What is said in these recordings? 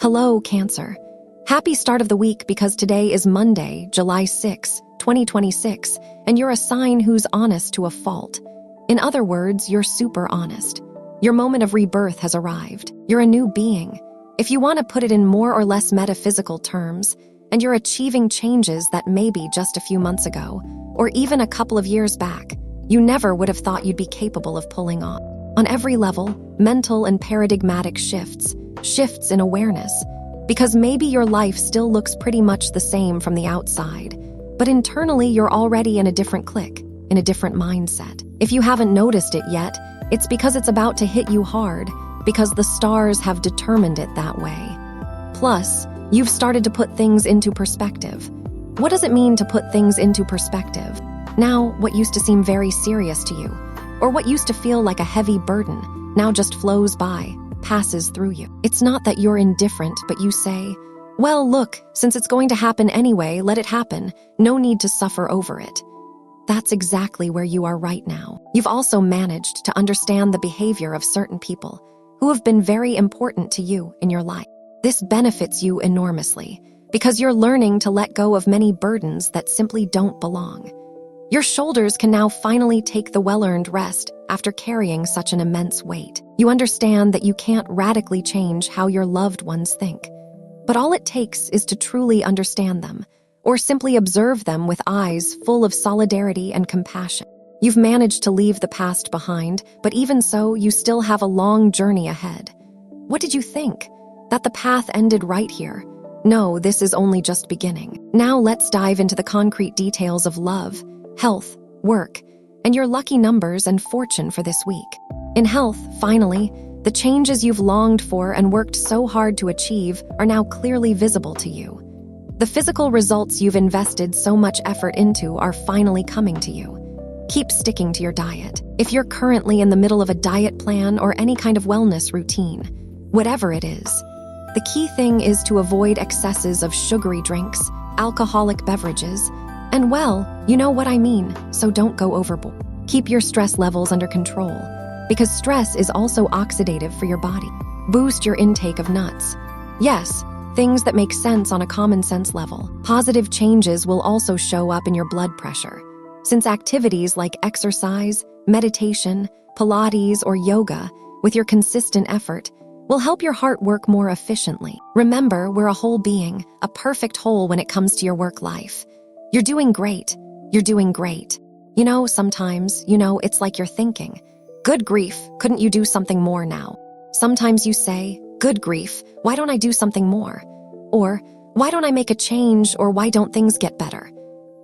Hello, Cancer. Happy start of the week because today is Monday, July 6, 2026, and you're a sign who's honest to a fault. In other words, you're super honest. Your moment of rebirth has arrived. You're a new being. If you want to put it in more or less metaphysical terms, and you're achieving changes that maybe just a few months ago, or even a couple of years back, you never would have thought you'd be capable of pulling off. On every level, mental and paradigmatic shifts in awareness, because maybe your life still looks pretty much the same from the outside, but internally you're already in a different clique, in a different mindset. If you haven't noticed it yet, it's because it's about to hit you hard, because the stars have determined it that way. Plus, you've started to put things into perspective. What does it mean to put things into perspective? Now, what used to seem very serious to you, or what used to feel like a heavy burden, now just flows by, passes through you. It's not that you're indifferent, but you say, well, look, since it's going to happen anyway, let it happen. No need to suffer over it. That's exactly where you are right now. You've also managed to understand the behavior of certain people who have been very important to you in your life. This benefits you enormously because you're learning to let go of many burdens that simply don't belong. Your shoulders can now finally take the well-earned rest after carrying such an immense weight. You understand that you can't radically change how your loved ones think, but all it takes is to truly understand them, or simply observe them with eyes full of solidarity and compassion. You've managed to leave the past behind, but even so, you still have a long journey ahead. What did you think? That the path ended right here? No, this is only just beginning. Now let's dive into the concrete details of love, health, work, and your lucky numbers and fortune for this week. In health, finally, the changes you've longed for and worked so hard to achieve are now clearly visible to you. The physical results you've invested so much effort into are finally coming to you. Keep sticking to your diet. If you're currently in the middle of a diet plan or any kind of wellness routine, whatever it is, the key thing is to avoid excesses of sugary drinks, alcoholic beverages, and well, you know what I mean, so don't go overboard. Keep your stress levels under control, because stress is also oxidative for your body. Boost your intake of nuts. Yes, things that make sense on a common sense level. Positive changes will also show up in your blood pressure, since activities like exercise, meditation, Pilates, or yoga, with your consistent effort, will help your heart work more efficiently. Remember, we're a whole being, a perfect whole when it comes to your work life. You're doing great. You're doing great. Sometimes, it's like you're thinking, good grief, couldn't you do something more now? Sometimes you say, good grief, why don't I do something more? Or, why don't I make a change, or why don't things get better?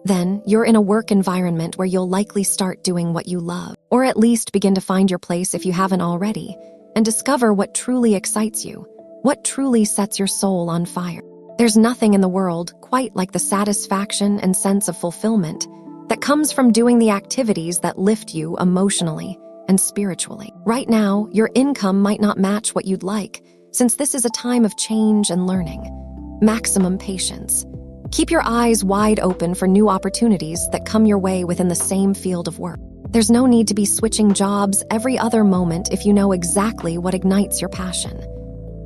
Then, you're in a work environment where you'll likely start doing what you love, or at least begin to find your place if you haven't already, and discover what truly excites you, what truly sets your soul on fire. There's nothing in the world quite like the satisfaction and sense of fulfillment that comes from doing the activities that lift you emotionally and spiritually. Right now, your income might not match what you'd like, since this is a time of change and learning. Maximum patience. Keep your eyes wide open for new opportunities that come your way within the same field of work. There's no need to be switching jobs every other moment if you know exactly what ignites your passion.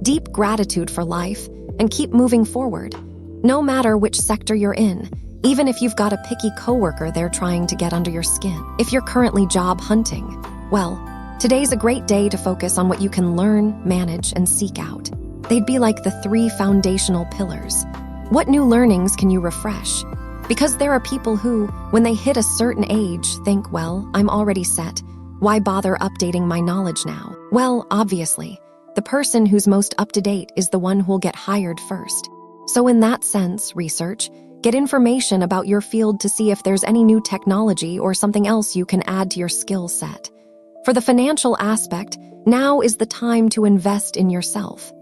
Deep gratitude for life, and keep moving forward, no matter which sector you're in, even if you've got a picky coworker there trying to get under your skin. If you're currently job hunting, well, today's a great day to focus on what you can learn, manage, and seek out. They'd be like the 3 foundational pillars. What new learnings can you refresh? Because there are people who, when they hit a certain age, think, well, I'm already set. Why bother updating my knowledge now? Well, obviously, the person who's most up-to-date is the one who'll get hired first. So in that sense, research, get information about your field to see if there's any new technology or something else you can add to your skill set. For the financial aspect, now is the time to invest in yourself.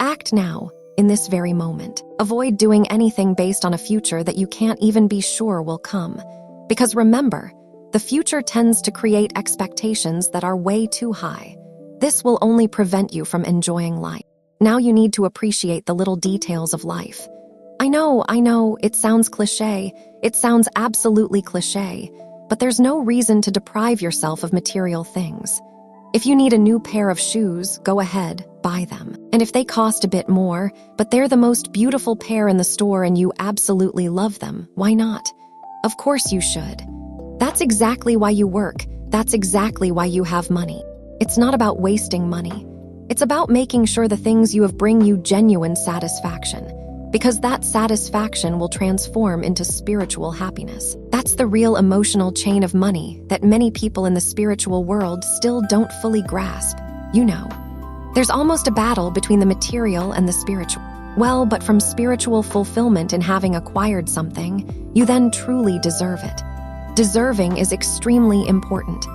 Act now, in this very moment. Avoid doing anything based on a future that you can't even be sure will come. Because remember, the future tends to create expectations that are way too high. This will only prevent you from enjoying life. Now you need to appreciate the little details of life. I know, it sounds cliché. It sounds absolutely cliché, but there's no reason to deprive yourself of material things. If you need a new pair of shoes, go ahead, buy them. And if they cost a bit more, but they're the most beautiful pair in the store and you absolutely love them, why not? Of course you should. That's exactly why you work. That's exactly why you have money. It's not about wasting money. It's about making sure the things you have bring you genuine satisfaction, because that satisfaction will transform into spiritual happiness. That's the real emotional chain of money that many people in the spiritual world still don't fully grasp. You know, there's almost a battle between the material and the spiritual. Well, but from spiritual fulfillment in having acquired something, you then truly deserve it. Deserving is extremely important.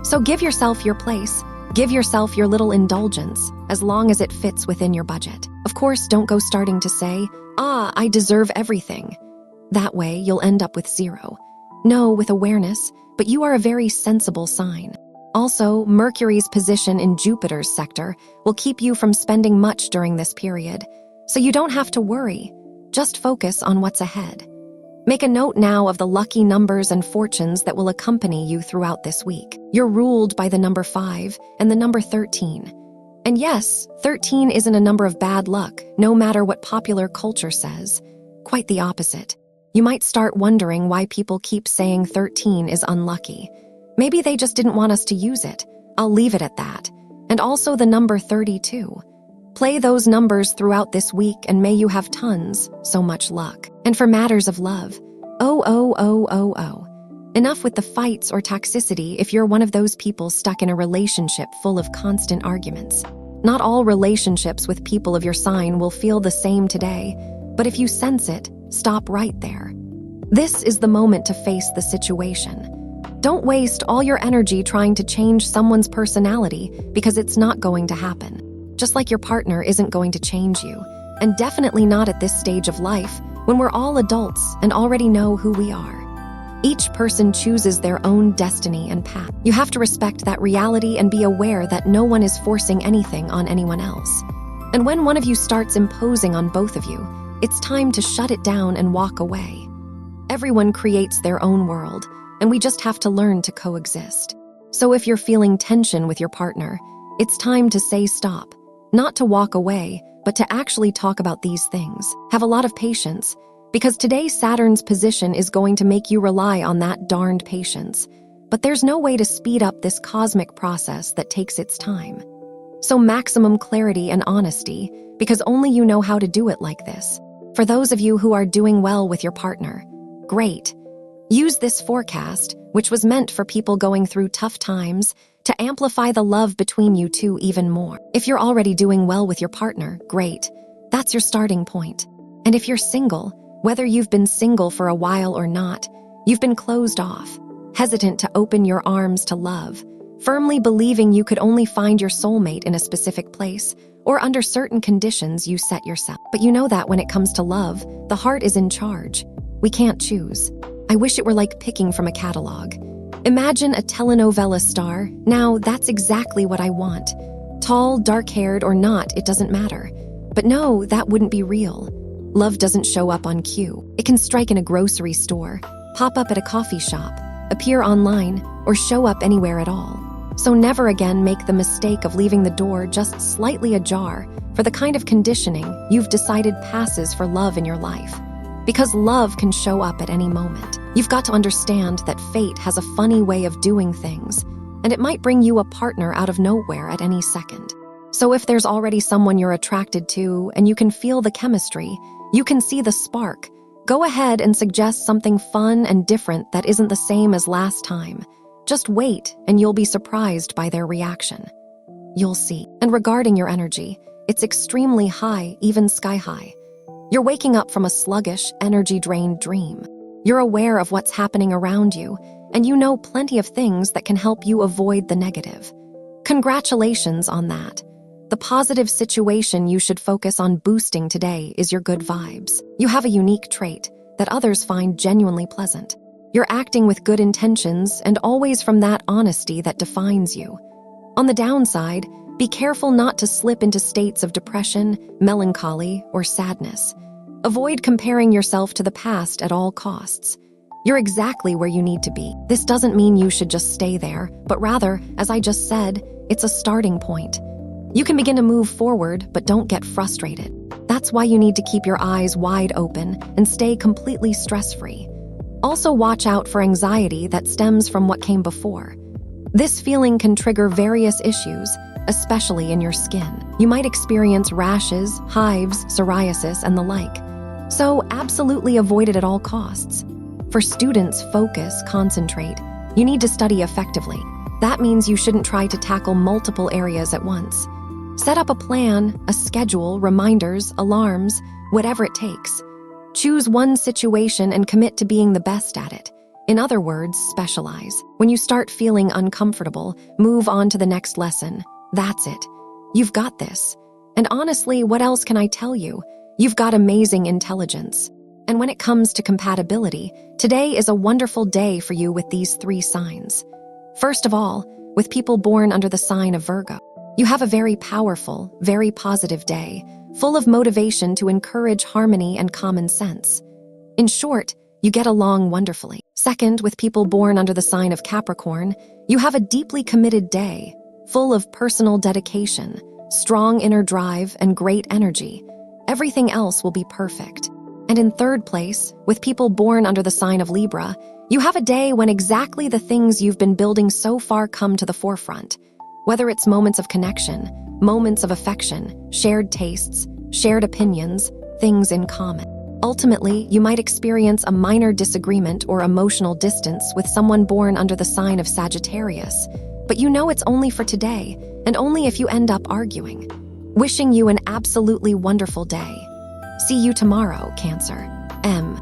So give yourself your place. Give yourself your little indulgence, as long as it fits within your budget. Of course, don't go starting to say, I deserve everything. That way, you'll end up with zero. No, with awareness, but you are a very sensible sign. Also, Mercury's position in Jupiter's sector will keep you from spending much during this period, so you don't have to worry. Just focus on what's ahead. Make a note now of the lucky numbers and fortunes that will accompany you throughout this week. You're ruled by the number 5 and the number 13. And yes, 13 isn't a number of bad luck, no matter what popular culture says. Quite the opposite. You might start wondering why people keep saying 13 is unlucky. Maybe they just didn't want us to use it. I'll leave it at that. And also the number 32. Play those numbers throughout this week and may you have tons, so much luck. And for matters of love, enough with the fights or toxicity if you're one of those people stuck in a relationship full of constant arguments. Not all relationships with people of your sign will feel the same today, but if you sense it, stop right there. This is the moment to face the situation. Don't waste all your energy trying to change someone's personality because it's not going to happen. Just like your partner isn't going to change you, and definitely not at this stage of life when we're all adults and already know who we are. Each person chooses their own destiny and path. You have to respect that reality and be aware that no one is forcing anything on anyone else. And when one of you starts imposing on both of you, it's time to shut it down and walk away. Everyone creates their own world, and we just have to learn to coexist. So if you're feeling tension with your partner, it's time to say stop. Not to walk away, but to actually talk about these things. Have a lot of patience, because today Saturn's position is going to make you rely on that darned patience. But there's no way to speed up this cosmic process that takes its time. So maximum clarity and honesty, because only you know how to do it like this. For those of you who are doing well with your partner, great. Use this forecast, which was meant for people going through tough times, to amplify the love between you two even more. If you're already doing well with your partner, great. That's your starting point. And if you're single, whether you've been single for a while or not, you've been closed off, hesitant to open your arms to love, firmly believing you could only find your soulmate in a specific place or under certain conditions you set yourself. But you know that when it comes to love, the heart is in charge. We can't choose. I wish it were like picking from a catalog. Imagine a telenovela star. Now, that's exactly what I want. Tall, dark-haired, or not, it doesn't matter. But no, that wouldn't be real. Love doesn't show up on cue. It can strike in a grocery store, pop up at a coffee shop, appear online, or show up anywhere at all. So never again make the mistake of leaving the door just slightly ajar for the kind of conditioning you've decided passes for love in your life. Because love can show up at any moment. You've got to understand that fate has a funny way of doing things, and it might bring you a partner out of nowhere at any second. So if there's already someone you're attracted to and you can feel the chemistry, you can see the spark, go ahead and suggest something fun and different that isn't the same as last time. Just wait and you'll be surprised by their reaction. You'll see. And regarding your energy, it's extremely high, even sky high. You're waking up from a sluggish, energy-drained dream. You're aware of what's happening around you, and you know plenty of things that can help you avoid the negative. Congratulations on that. The positive situation you should focus on boosting today is your good vibes. You have a unique trait that others find genuinely pleasant. You're acting with good intentions and always from that honesty that defines you. On the downside, be careful not to slip into states of depression, melancholy, or sadness. Avoid comparing yourself to the past at all costs. You're exactly where you need to be. This doesn't mean you should just stay there, but rather, as I just said, It's a starting point. You can begin to move forward, but don't get frustrated. That's why you need to keep your eyes wide open and stay completely stress-free. Also, watch out for anxiety that stems from what came before. This feeling can trigger various issues, especially in your skin. You might experience rashes, hives, psoriasis, and the like. So absolutely avoid it at all costs. For students, focus, concentrate. You need to study effectively. That means you shouldn't try to tackle multiple areas at once. Set up a plan, a schedule, reminders, alarms, whatever it takes. Choose one situation and commit to being the best at it. In other words, specialize. When you start feeling uncomfortable, move on to the next lesson. That's it. You've got this. And honestly, what else can I tell you? You've got amazing intelligence. And when it comes to compatibility, today is a wonderful day for you with these 3 signs. First of all, with people born under the sign of Virgo. You have a very powerful, very positive day, full of motivation to encourage harmony and common sense. In short, you get along wonderfully. Second, with people born under the sign of Capricorn, you have a deeply committed day, full of personal dedication, strong inner drive, and great energy. Everything else will be perfect. And in third place, with people born under the sign of Libra, you have a day when exactly the things you've been building so far come to the forefront. Whether it's moments of connection, moments of affection, shared tastes, shared opinions, things in common. Ultimately, you might experience a minor disagreement or emotional distance with someone born under the sign of Sagittarius, but you know it's only for today, and only if you end up arguing. Wishing you an absolutely wonderful day. See you tomorrow, Cancer. M.